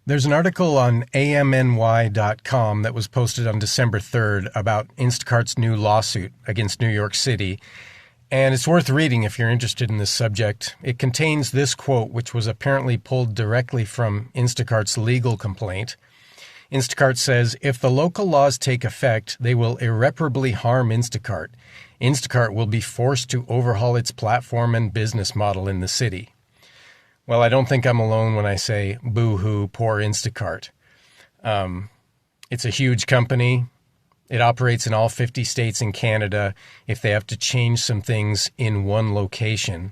There's an article on amny.com that was posted on December 3rd about Instacart's new lawsuit against New York City, and it's worth reading if you're interested in this subject. It contains this quote, which was apparently pulled directly from Instacart's legal complaint. Instacart says, "If the local laws take effect, they will irreparably harm Instacart. Instacart will be forced to overhaul its platform and business model in the city." Well, I don't think I'm alone when I say, boo-hoo, poor Instacart. It's a huge company. It operates in all 50 states in Canada. If they have to change some things in one location,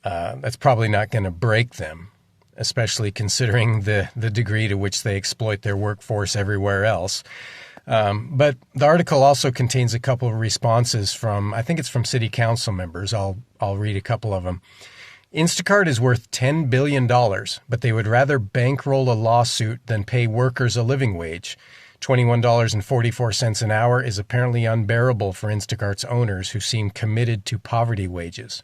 that's probably not going to break them, especially considering the degree to which they exploit their workforce everywhere else. But the article also contains a couple of responses from, I think it's from city council members. I'll read a couple of them. Instacart is worth $10 billion, but they would rather bankroll a lawsuit than pay workers a living wage. $21.44 an hour is apparently unbearable for Instacart's owners, who seem committed to poverty wages.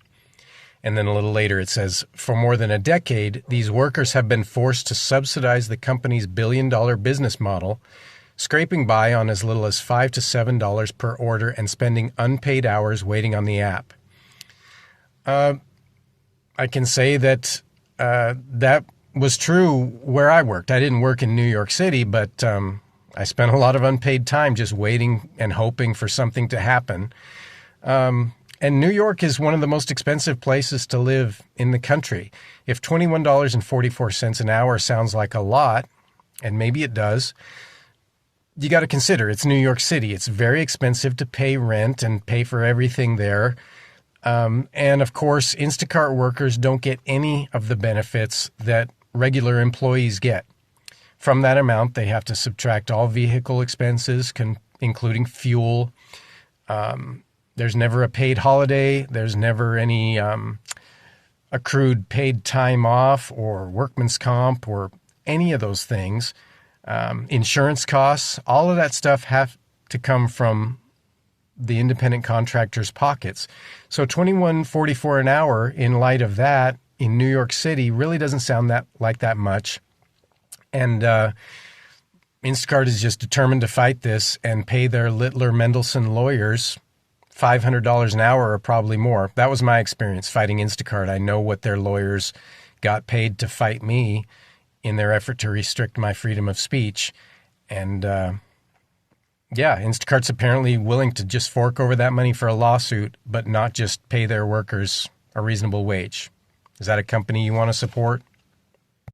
And then a little later it says, for more than a decade, these workers have been forced to subsidize the company's billion-dollar business model, scraping by on as little as $5 to $7 per order and spending unpaid hours waiting on the app. I can say that that was true where I worked. I didn't work in New York City, but I spent a lot of unpaid time just waiting and hoping for something to happen. And New York is one of the most expensive places to live in the country. If $21.44 an hour sounds like a lot, and maybe it does, you got to consider it's New York City. It's very expensive to pay rent and pay for everything there. And of course, Instacart workers don't get any of the benefits that regular employees get. From that amount, they have to subtract all vehicle expenses, including fuel. There's never a paid holiday. There's never any accrued paid time off or workman's comp or any of those things. Insurance costs, all of that stuff have to come from the independent contractor's pockets. So $21.44 an hour in light of that in New York City really doesn't sound like that much. And Instacart is just determined to fight this and pay their Littler Mendelsohn lawyers $500 an hour or probably more. That was my experience fighting Instacart. I know what their lawyers got paid to fight me in their effort to restrict my freedom of speech. And yeah, Instacart's apparently willing to just fork over that money for a lawsuit, but not just pay their workers a reasonable wage. Is that a company you want to support?